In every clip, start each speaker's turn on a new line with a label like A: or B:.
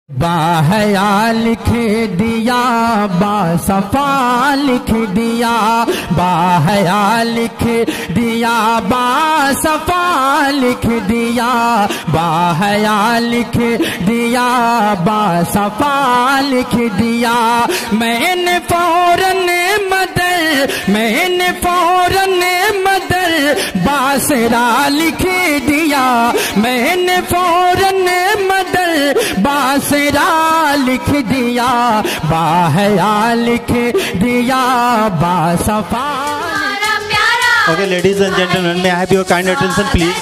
A: बाहया लिख दिया बासफा लिख दिया, बाहया लिख दिया बासफा लिख दिया, बाहया लिख दिया बासफा लिख दिया। मैंने फौरन मदर बासरा लिख दिया, मैंने फौरन मदर बासरा लिख दिया, बाहया लिख दिया बासफा।
B: Okay, ladies and gentlemen, may I have your kind attention, please?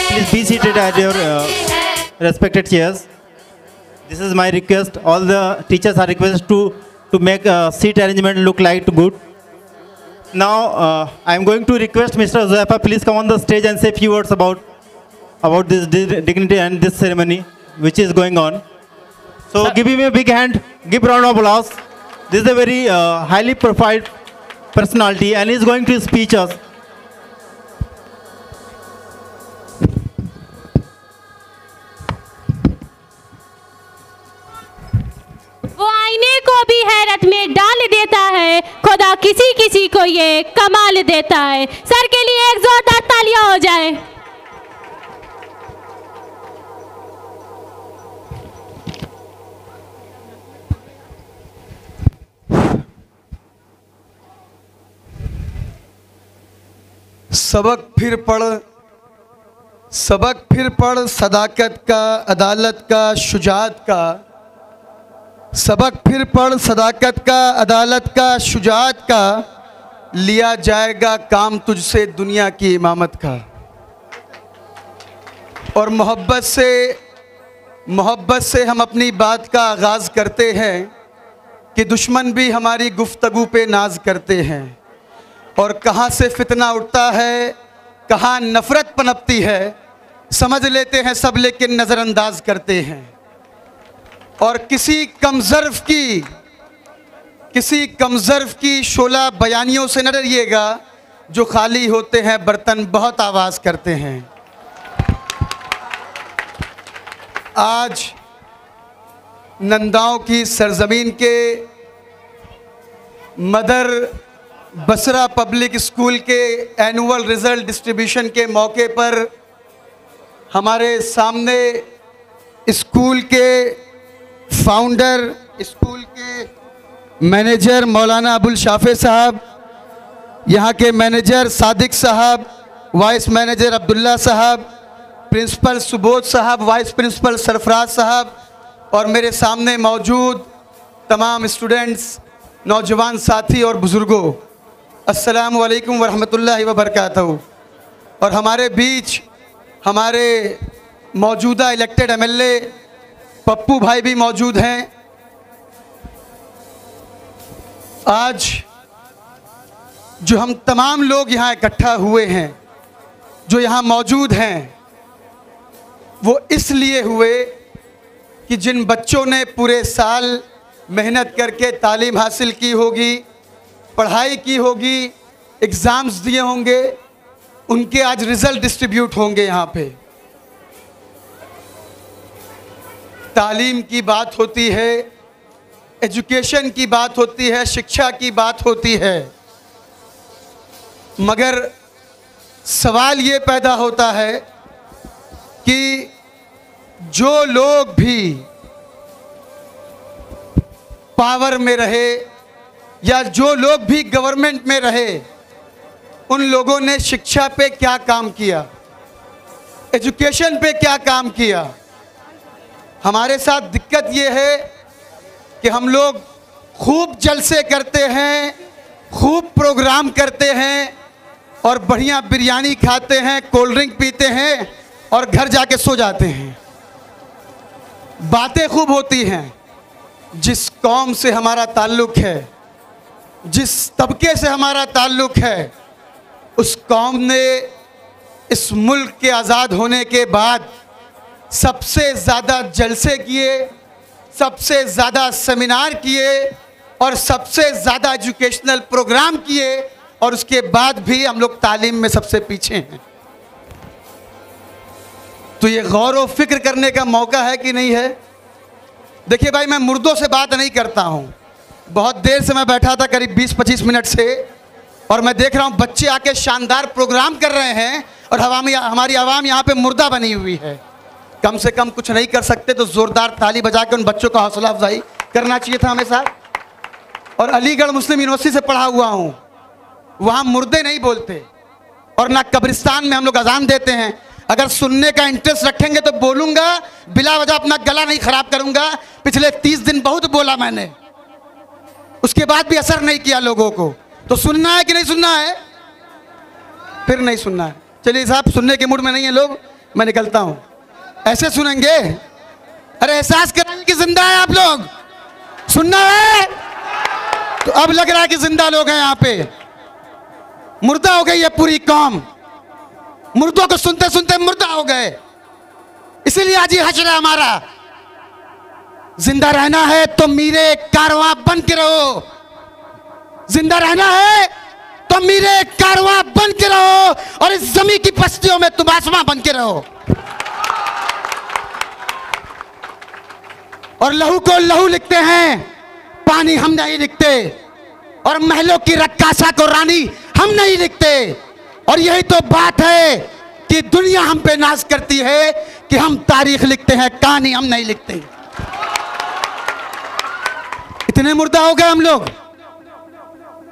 B: Please be seated at your respected chairs. This is my request. All the teachers are requested to make seat arrangement look like good. Now, I am going to request Mr. Huzaifa, please come on the stage and say a few words about this dignity and this ceremony which is going on. So, give him a big hand. Give round of applause. This is a very highly profiled personality and he is going to speak us.
C: वो आईने को भी हैरत में डाल देता है, खुदा किसी किसी को ये कमाल देता है। सर के लिए एक जोरदार तालियां हो जाए।
D: सबक फिर पढ़ सदाकत का, अदालत का, शुजात का। सबक फिर पढ़ सदाकत का, अदालत का, शुजात का। लिया जाएगा काम तुझसे दुनिया की इमामत का। और मोहब्बत से हम अपनी बात का आगाज़ करते हैं कि दुश्मन भी हमारी गुफ्तगू पे नाज करते हैं। और कहाँ से फितना उठता है, कहाँ नफ़रत पनपती है, समझ लेते हैं सब लेकिन नज़रअंदाज करते हैं। और किसी कमज़र्फ़ की शोला बयानियों से न डरिएगा, जो खाली होते हैं बर्तन बहुत आवाज़ करते हैं। आज नंदाओं की सरजमीन के मदर बसरा पब्लिक स्कूल के एनुअल रिज़ल्ट डिस्ट्रीब्यूशन के मौके पर हमारे सामने स्कूल के फाउंडर, स्कूल के मैनेजर मौलाना अबुल शाफे साहब, यहाँ के मैनेजर सादिक साहब, वाइस मैनेजर अब्दुल्ला साहब, प्रिंसिपल सुबोध साहब, वाइस प्रिंसिपल सरफराज साहब और मेरे सामने मौजूद तमाम स्टूडेंट्स, नौजवान साथी और बुज़ुर्गों, अस्सलामु अलैकुम वरहमतुल्लाहि वबरकातहू। और हमारे बीच हमारे मौजूदा इलेक्टेड एमएलए पप्पू भाई भी मौजूद हैं। आज जो हम तमाम लोग यहाँ इकट्ठा हुए हैं, जो यहाँ मौजूद हैं, वो इसलिए हुए कि जिन बच्चों ने पूरे साल मेहनत करके तालीम हासिल की होगी, पढ़ाई की होगी, एग्ज़ाम्स दिए होंगे, उनके आज रिज़ल्ट डिस्ट्रीब्यूट होंगे यहाँ पे। तालीम की बात होती है, एजुकेशन की बात होती है, शिक्षा की बात होती है, मगर सवाल ये पैदा होता है कि जो लोग भी पावर में रहे या जो लोग भी गवर्नमेंट में रहे, उन लोगों ने शिक्षा पे क्या काम किया, एजुकेशन पे क्या काम किया। हमारे साथ दिक्कत ये है कि हम लोग खूब जलसे करते हैं, खूब प्रोग्राम करते हैं और बढ़िया बिरयानी खाते हैं, कोल्ड ड्रिंक पीते हैं और घर जाके सो जाते हैं। बातें खूब होती हैं। जिस कौम से हमारा ताल्लुक़ है, जिस तबके से हमारा ताल्लुक़ है, उस कौम ने इस मुल्क के आज़ाद होने के बाद सबसे ज़्यादा जलसे किए, सबसे ज़्यादा सेमिनार किए और सबसे ज़्यादा एजुकेशनल प्रोग्राम किए, और उसके बाद भी हम लोग तालीम में सबसे पीछे हैं। तो ये गौर व फिक्र करने का मौका है कि नहीं है देखिए भाई, मैं मुर्दों से बात नहीं करता हूँ। बहुत देर से मैं बैठा था, करीब 20-25 मिनट से, और मैं देख रहा हूँ बच्चे आके शानदार प्रोग्राम कर रहे हैं और हमारी आवाम यहाँ पे मुर्दा बनी हुई है। कम से कम कुछ नहीं कर सकते तो ज़ोरदार ताली बजा के उन बच्चों का हौसला अफजाई करना चाहिए था हमें साहब। और अलीगढ़ मुस्लिम यूनिवर्सिटी से पढ़ा हुआ हूँ, वहाँ मुर्दे नहीं बोलते और ना कब्रिस्तान में हम लोग अजान देते हैं। अगर सुनने का इंटरेस्ट रखेंगे तो बोलूँगा, बिला वजह अपना गला नहीं खराब करूँगा। पिछले 30 दिन बहुत बोला मैंने, उसके बाद भी असर नहीं किया लोगों को। तो सुनना है कि नहीं सुनना है? फिर नहीं सुनना है। चलिए साहब, सुनने के मूड में नहीं है लोग, मैं निकलता हूँ। ऐसे सुनेंगे? अरे एहसास कराइए कि जिंदा है आप लोग। सुनना है? तो अब लग रहा है कि जिंदा लोग हैं यहाँ पे। मुर्दा हो गई है पूरी कौम, मुर्दों को सुनते सुनते मुर्दा हो गए। इसीलिए आज ये हश्र है हमारा। जिंदा रहना है तो मीरे कारवां बन के रहो, जिंदा रहना है तो मीरे कारवां बन के रहो, और इस जमीन की बस्तियों में तुम आसमां बन के रहो। और लहू को लहू लिखते हैं, पानी हम नहीं लिखते, और महलों की रक्कासा को रानी हम नहीं लिखते। और यही तो बात है कि दुनिया हम पे नाज करती है कि हम तारीख लिखते हैं, कहानी हम नहीं लिखते। इतने मुर्दा हो गए हम लोग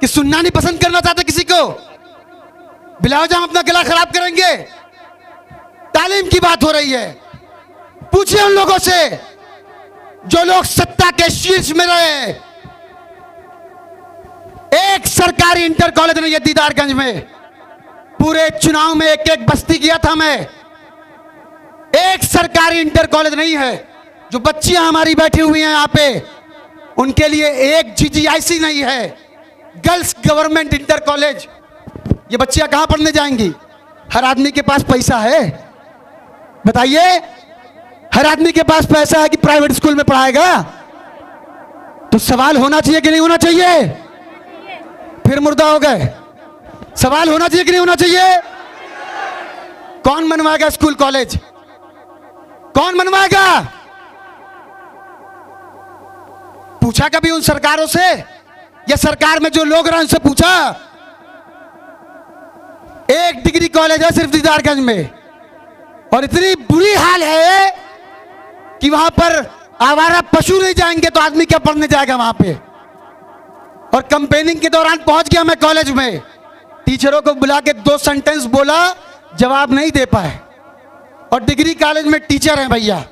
D: कि सुनना नहीं पसंद करना चाहते किसी को। बिलाओ जहां अपना गला खराब करेंगे। तालीम की बात हो रही है, पूछिए उन लोगों से जो लोग सत्ता के शीर्ष में रहे। एक सरकारी इंटर कॉलेज नहीं है दीदारगंज में। पूरे चुनाव में एक एक बस्ती किया था मैं, एक सरकारी इंटर कॉलेज नहीं है। जो बच्चियां हमारी बैठी हुई हैं यहाँ पे, उनके लिए एक GGIC नहीं है, गर्ल्स गवर्नमेंट इंटर कॉलेज। ये बच्चियां कहां पढ़ने जाएंगी? हर आदमी के पास पैसा है? बताइए, हर आदमी के पास पैसा है कि प्राइवेट स्कूल में पढ़ाएगा? तो सवाल होना चाहिए कि नहीं होना चाहिए? फिर मुर्दा हो गए। सवाल होना चाहिए कि नहीं होना चाहिए? कौन बनवाएगा स्कूल कॉलेज? कौन बनवाएगा? पूछा कभी उन सरकारों से, या सरकार में जो लोग रहे उनसे पूछा? एक डिग्री कॉलेज है सिर्फ दीदारगंज में, और इतनी बुरी हाल है कि वहां पर आवारा पशु नहीं जाएंगे तो आदमी क्या पढ़ने जाएगा वहां पे। और कैंपेनिंग के दौरान पहुंच गया मैं कॉलेज में, टीचरों को बुला के 2 सेंटेंस बोला, जवाब नहीं दे पाए। और डिग्री कॉलेज में टीचर हैं भैया,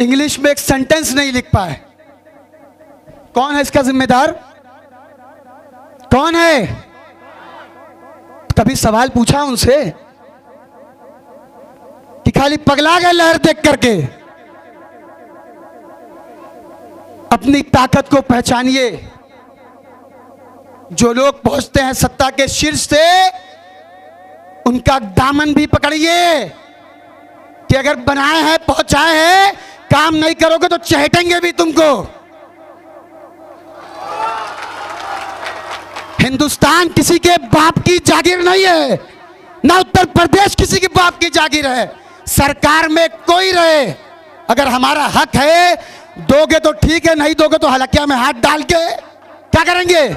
D: इंग्लिश में एक सेंटेंस नहीं लिख पाए। कौन है इसका जिम्मेदार? कौन है? कभी सवाल पूछा उनसे कि खाली पगला गए लहर देख करके? अपनी ताकत को पहचानिए। जो लोग पहुंचते हैं सत्ता के शीर्ष से, उनका दामन भी पकड़िए कि अगर बनाए हैं, पहुंचाए हैं, काम नहीं करोगे तो चहेटेंगे भी तुमको। हिंदुस्तान किसी के बाप की जागीर नहीं है, ना उत्तर प्रदेश किसी के बाप की जागीर है। सरकार में कोई रहे, अगर हमारा हक है दोगे तो ठीक है, नहीं दोगे तो हलकिया में हाथ डाल के क्या करेंगे?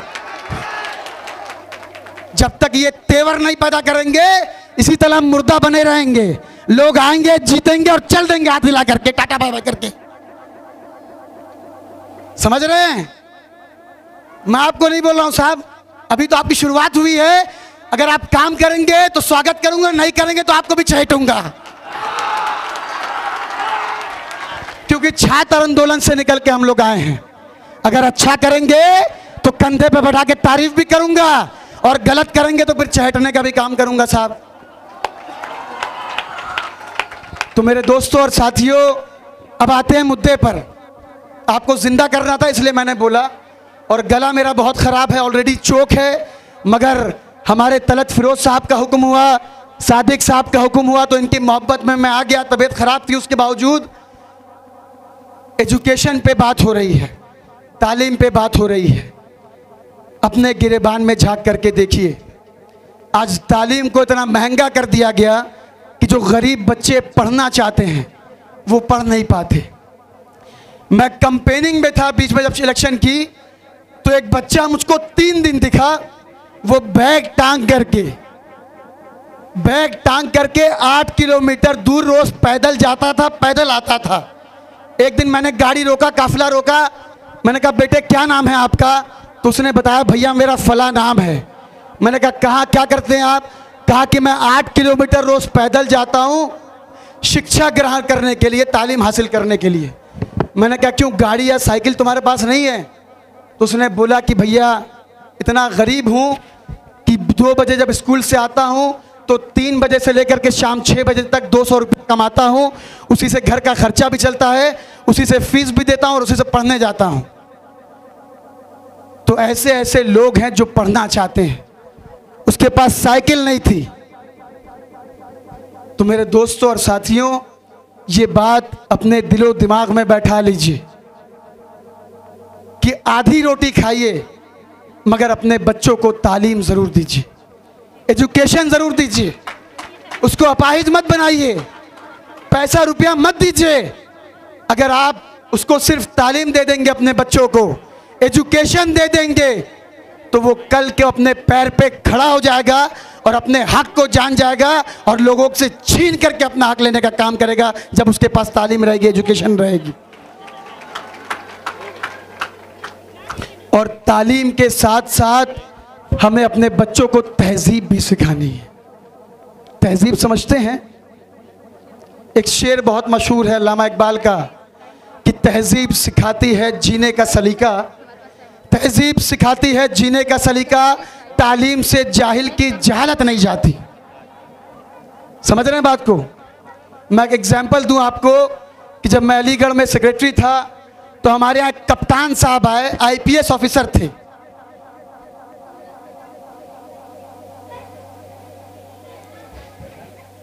D: जब तक ये तेवर नहीं पैदा करेंगे, इसी तरह मुर्दा बने रहेंगे। लोग आएंगे, जीतेंगे और चल देंगे हाथ हिला करके, टाटा बाय बाय करके। समझ रहे हैं? मैं आपको नहीं बोल रहा हूं साहब, अभी तो आपकी शुरुआत हुई है। अगर आप काम करेंगे तो स्वागत करूंगा, नहीं करेंगे तो आपको भी चहेटूंगा। क्योंकि छात्र आंदोलन से निकल के हम लोग आए हैं। अगर अच्छा करेंगे तो कंधे पे बैठा के तारीफ भी करूंगा, और गलत करेंगे तो फिर चहेटने का भी काम करूंगा साहब। तो मेरे दोस्तों और साथियों, अब आते हैं मुद्दे पर। आपको जिंदा करना था इसलिए मैंने बोला, और गला मेरा बहुत ख़राब है, ऑलरेडी चोक है। मगर हमारे तलत फिरोज साहब का हुक्म हुआ, सादिक साहब का हुक्म हुआ, तो इनकी मोहब्बत में मैं आ गया। तबीयत ख़राब थी, उसके बावजूद एजुकेशन पे बात हो रही है, तालीम पे बात हो रही है। अपने गिरेबान में झांक करके देखिए, आज तालीम को इतना महंगा कर दिया गया कि जो गरीब बच्चे पढ़ना चाहते हैं वो पढ़ नहीं पाते। मैं कंपेनिंग में था बीच में जब इलेक्शन की, तो एक बच्चा मुझको 3 दिन दिखा, वो बैग टांग करके 8 किलोमीटर दूर रोज पैदल जाता था, पैदल आता था। एक दिन मैंने गाड़ी रोका, काफिला रोका, मैंने कहा बेटे क्या नाम है आपका? तो उसने बताया भैया मेरा फला नाम है। मैंने कहा कहाँ, क्या करते हैं आप? कहा कि मैं 8 किलोमीटर रोज पैदल जाता हूँ शिक्षा ग्रहण करने के लिए, तालीम हासिल करने के लिए। मैंने कहा क्यों, गाड़ी या साइकिल तुम्हारे पास नहीं है? तो उसने बोला कि भैया इतना गरीब हूँ कि 2 बजे जब स्कूल से आता हूँ तो 3 बजे से लेकर के शाम 6 बजे तक 200 रुपये कमाता हूँ, उसी से घर का खर्चा भी चलता है, उसी से फीस भी देता हूँ और उसी से पढ़ने जाता हूँ। तो ऐसे ऐसे लोग हैं जो पढ़ना चाहते हैं, उसके पास साइकिल नहीं थी। तो मेरे दोस्तों और साथियों, ये बात अपने दिलो दिमाग में बैठा लीजिए कि आधी रोटी खाइए मगर अपने बच्चों को तालीम जरूर दीजिए, एजुकेशन जरूर दीजिए, उसको अपाहिज मत बनाइए, पैसा रुपया मत दीजिए। अगर आप उसको सिर्फ तालीम दे देंगे, अपने बच्चों को एजुकेशन दे देंगे, तो वो कल के अपने पैर पे खड़ा हो जाएगा और अपने हक को जान जाएगा और लोगों से छीन करके अपना हक लेने का काम करेगा, जब उसके पास तालीम रहेगी, एजुकेशन रहेगी। और तालीम के साथ साथ हमें अपने बच्चों को तहजीब भी सिखानी है। तहजीब समझते हैं? एक शेर बहुत मशहूर है अल्लामा इकबाल का कि तहजीब सिखाती है जीने का सलीका, तहजीब सिखाती है जीने का सलीका, तालीम से जाहिल की जहालत नहीं जाती। समझ रहे हैं बात को? मैं एक एग्जाम्पल दूं आपको कि जब मैं अलीगढ़ में सेक्रेटरी था तो हमारे यहाँ कप्तान साहब आए, आईपीएस ऑफिसर थे।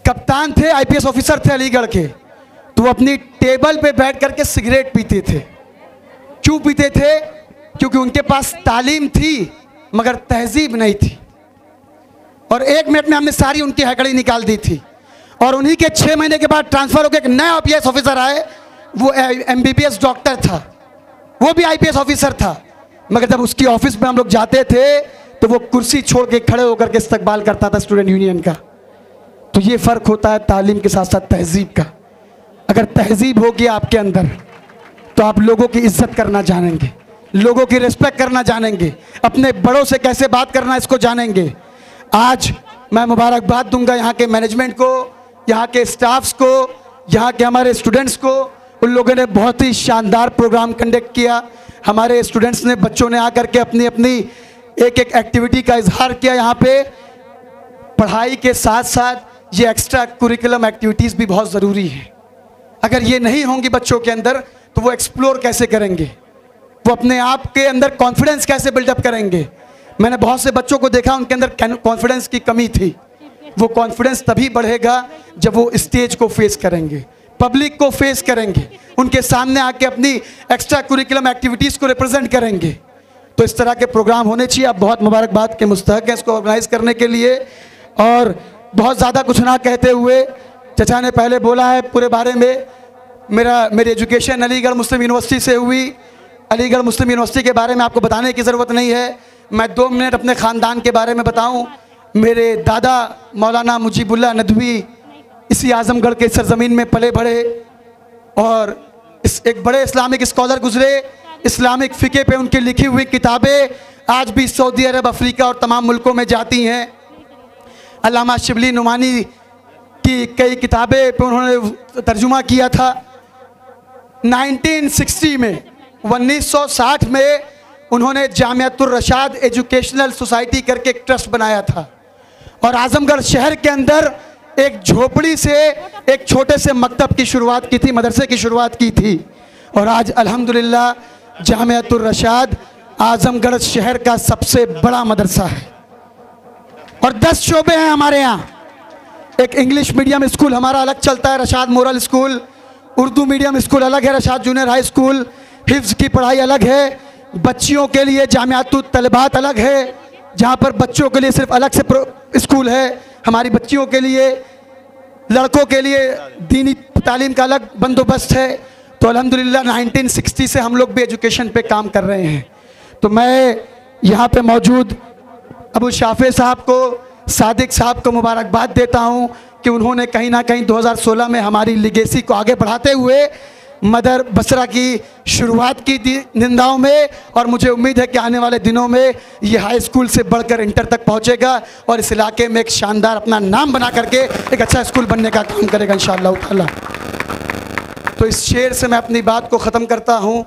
D: कप्तान थे, आईपीएस ऑफिसर थे अलीगढ़ के। तो वो अपनी टेबल पे बैठ करके सिगरेट पीते थे। क्यों पीते थे? क्योंकि उनके पास तालीम थी मगर तहजीब नहीं थी। और 1 मिनट में हमने सारी उनकी हकड़ी निकाल दी थी। और उन्हीं के 6 महीने के बाद ट्रांसफर होकर एक नया आईपीएस ऑफिसर आए, वो एमबीबीएस डॉक्टर था, वो भी आईपीएस ऑफिसर था। मगर जब उसकी ऑफिस में हम लोग जाते थे तो वो कुर्सी छोड़ के खड़े होकर के इस्तकबाल करता था स्टूडेंट यूनियन का। तो ये फ़र्क होता है तालीम के साथ साथ तहजीब का। अगर तहजीब होगी आपके अंदर तो आप लोगों की इज्जत करना जानेंगे, लोगों की रिस्पेक्ट करना जानेंगे, अपने बड़ों से कैसे बात करना इसको जानेंगे। आज मैं मुबारकबाद दूंगा यहाँ के मैनेजमेंट को, यहाँ के स्टाफ्स को, यहाँ के हमारे स्टूडेंट्स को। उन लोगों ने बहुत ही शानदार प्रोग्राम कंडक्ट किया। हमारे स्टूडेंट्स ने, बच्चों ने आकर के अपनी अपनी एक एक एक्टिविटी का इजहार किया। यहाँ पे पढ़ाई के साथ साथ ये एक्स्ट्रा कुरिकुलम एक्टिविटीज़ भी बहुत ज़रूरी है। अगर ये नहीं होंगी बच्चों के अंदर तो वो एक्सप्लोर कैसे करेंगे, वो अपने आप के अंदर कॉन्फिडेंस कैसे बिल्डअप करेंगे। मैंने बहुत से बच्चों को देखा उनके अंदर कॉन्फिडेंस की कमी थी। वो कॉन्फिडेंस तभी बढ़ेगा जब वो स्टेज को फेस करेंगे, पब्लिक को फेस करेंगे, उनके सामने आके अपनी एक्स्ट्रा कुरिकुलम एक्टिविटीज़ को रिप्रेजेंट करेंगे। तो इस तरह के प्रोग्राम होने चाहिए। आप बहुत मुबारकबाद के मुस्तहक हैं इसको ऑर्गेनाइज करने के लिए। और बहुत ज़्यादा कुछ ना कहते हुए, चचा ने पहले बोला है पूरे बारे में। मेरी एजुकेशन अलीगढ़ मुस्लिम यूनिवर्सिटी से हुई। अलीगढ़ मुस्लिम यूनिवर्सिटी के बारे में आपको बताने की ज़रूरत नहीं है। मैं 2 मिनट अपने ख़ानदान के बारे में बताऊं। मेरे दादा मौलाना मुजीबुल्लाह नदवी इसी आज़मगढ़ के सरज़मीन में पले बढ़े और एक बड़े इस्लामिक स्कॉलर गुजरे। इस्लामिक फ़िक़े पे उनकी लिखी हुई किताबें आज भी सऊदी अरब, अफ्रीका और तमाम मुल्कों में जाती हैं। अल्लामा शिबली नुमानी की कई किताबें पे उन्होंने तर्जुमा किया था। 1960 में 1960 में उन्होंने जामियातुर रशाद एजुकेशनल सोसाइटी करके एक ट्रस्ट बनाया था और आज़मगढ़ शहर के अंदर एक झोपड़ी से एक छोटे से मकतब की शुरुआत की थी, मदरसे की शुरुआत की थी। और आज अल्हम्दुलिल्लाह जामियातुर रशाद आज़मगढ़ शहर का सबसे बड़ा मदरसा है और 10 शोबे हैं हमारे यहाँ। एक इंग्लिश मीडियम स्कूल हमारा अलग चलता है, Rashad moral school. Urdu medium school अलग है, रशाद जूनियर हाई स्कूल। हिफ्ज़ की पढ़ाई अलग है। बच्चियों के लिए जामियातुत तलबात अलग है, जहाँ पर बच्चों के लिए सिर्फ अलग से स्कूल है। हमारी बच्चियों के लिए, लड़कों के लिए दीनी तालीम का अलग बंदोबस्त है। तो अल्हम्दुलिल्लाह 1960 से हम लोग भी एजुकेशन पे काम कर रहे हैं। तो मैं यहाँ पे मौजूद अबू शाफे साहब को, सादिक साहब को मुबारकबाद देता हूँ कि उन्होंने कहीं ना कहीं 2016 में हमारी लिगेसी को आगे बढ़ाते हुए मदर बसरा की शुरुआत की थी निंदाओं में, और मुझे उम्मीद है कि आने वाले दिनों में ये हाई स्कूल से बढ़कर इंटर तक पहुंचेगा और इस इलाके में एक शानदार अपना नाम बना करके एक अच्छा स्कूल बनने का काम करेगा इंशाअल्लाह ताला। तो इस शेर से मैं अपनी बात को ख़त्म करता हूँ।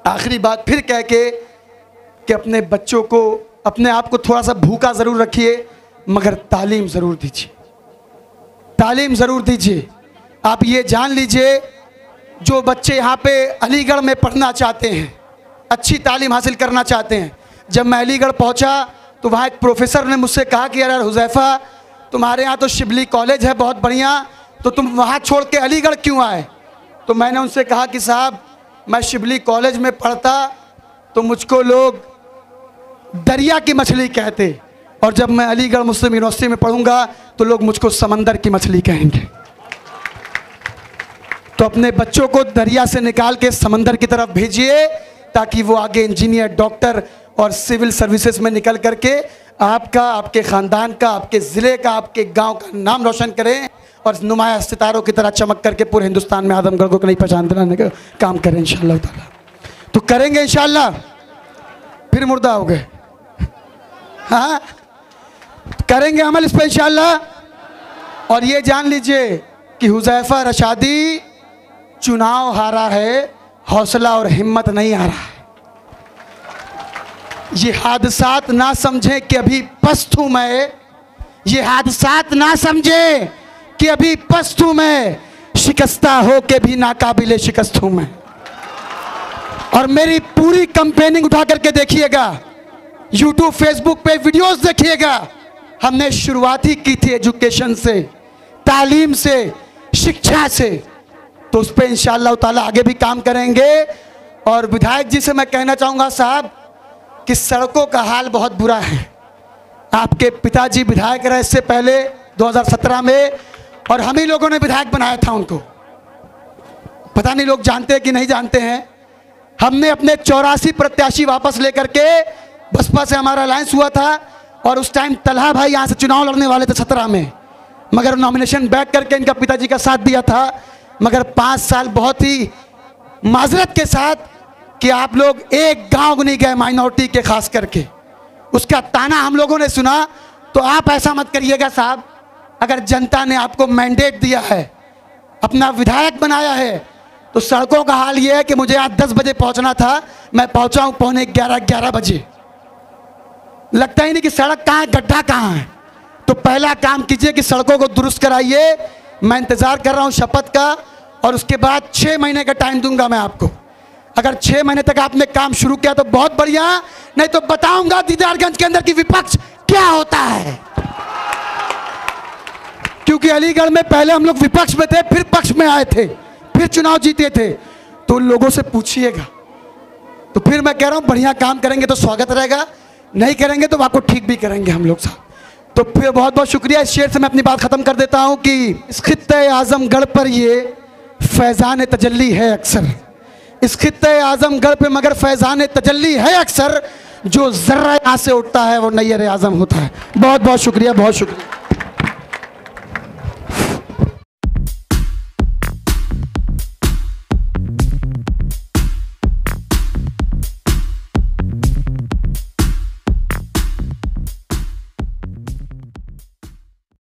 D: आखिरी बात फिर कह के कि अपने बच्चों को, अपने आप को थोड़ा सा भूखा ज़रूर रखिए, मगर तालीम ज़रूर दीजिए, तालीम ज़रूर दीजिए। आप ये जान लीजिए, जो बच्चे यहाँ पे अलीगढ़ में पढ़ना चाहते हैं, अच्छी तालीम हासिल करना चाहते हैं, जब मैं अलीगढ़ पहुँचा तो वहाँ एक प्रोफेसर ने मुझसे कहा कि यार हुज़ैफ़ा, तुम्हारे यहाँ तो शिबली कॉलेज है बहुत बढ़िया, तो तुम वहाँ छोड़ के अलीगढ़ क्यों आए? तो मैंने उनसे कहा कि साहब, मैं शिबली कॉलेज में पढ़ता तो मुझको लोग दरिया की मछली कहते, और जब मैं अलीगढ़ मुस्लिम यूनिवर्सिटी में पढ़ूंगा तो लोग मुझको समंदर की मछली कहेंगे। तो अपने बच्चों को दरिया से निकाल के समंदर की तरफ भेजिए, ताकि वो आगे इंजीनियर, डॉक्टर और सिविल सर्विसेज में निकल करके आपका, आपके ख़ानदान का, आपके ज़िले का, आपके गांव का नाम रोशन करें और नुमाया सितारों की तरह चमक करके पूरे हिंदुस्तान में आजमगढ़ को नई पहचान दिलाने का काम करें इंशाअल्लाह ताला। तो करेंगे इंशाअल्लाह। फिर मुर्दा हो गए, हाँ, करेंगे अमल इस पर इंशाअल्लाह। और ये जान लीजिए कि हुज़ैफ़ा रशादी चुनाव हारा है, हौसला और हिम्मत नहीं हारा है। ये हादसात ना समझे कि अभी पस्त हूं मैं, ये हादसात ना समझे कि अभी पस्त हूं मैं, शिकस्ता हो के भी नाकाबिले शिकस्त हूं मैं। और मेरी पूरी कंपेनिंग उठा करके देखिएगा, यूट्यूब फेसबुक पे वीडियोस देखिएगा। हमने शुरुआत ही की थी एजुकेशन से, तालीम से, शिक्षा से, तो उस पर इंशाअल्लाह ताला आगे भी काम करेंगे। और विधायक जी से मैं कहना चाहूँगा साहब कि सड़कों का हाल बहुत बुरा है। आपके पिताजी विधायक रहे इससे पहले 2017 में, और हम ही लोगों ने विधायक बनाया था उनको। पता नहीं लोग जानते हैं कि नहीं जानते हैं। हमने अपने 84 प्रत्याशी वापस लेकर के, बसपा से हमारा अलायंस हुआ था, और उस टाइम तलहा भाई यहाँ से चुनाव लड़ने वाले थे 17 में, मगर नॉमिनेशन बैक करके इनका पिताजी का साथ दिया था। मगर 5 साल बहुत ही माजरत के साथ कि आप लोग एक गांव नहीं गए माइनॉरिटी के, खास करके उसका ताना हम लोगों ने सुना। तो आप ऐसा मत करिएगा साहब, अगर जनता ने आपको मैंडेट दिया है, अपना विधायक बनाया है, तो सड़कों का हाल ये है कि मुझे आज 10 बजे पहुंचना था, मैं पहुंचा हूं पौने 11 बजे। लगता ही नहीं कि सड़क कहाँ है, गड्ढा कहाँ है। तो पहला काम कीजिए कि सड़कों को दुरुस्त कराइए। मैं इंतज़ार कर रहा हूँ शपथ का, और उसके बाद 6 महीने का टाइम दूंगा मैं आपको। अगर 6 महीने तक आपने काम शुरू किया तो बहुत बढ़िया, नहीं तो बताऊंगा दीदारगंज के अंदर की विपक्ष क्या होता है। क्योंकि अलीगढ़ में पहले हम लोग विपक्ष में थे, फिर पक्ष में आए थे, फिर चुनाव जीते थे। तो उन लोगों से पूछिएगा। तो फिर मैं कह रहा हूँ बढ़िया काम करेंगे तो स्वागत रहेगा, नहीं करेंगे तो आपको ठीक भी करेंगे हम लोग साहब। तो फिर बहुत बहुत शुक्रिया। इस शेर से मैं अपनी बात ख़त्म कर देता हूँ कि इस खित्ते आज़मगढ़ पर ये फैज़ान तजल्ली है अक्सर, इस खित्ते आज़मगढ़ पे मगर फैज़ान तजल्ली है अक्सर, जो ज़र्रा यहाँ से उठता है वो नैयर आज़म होता है। बहुत बहुत शुक्रिया, बहुत शुक्रिया।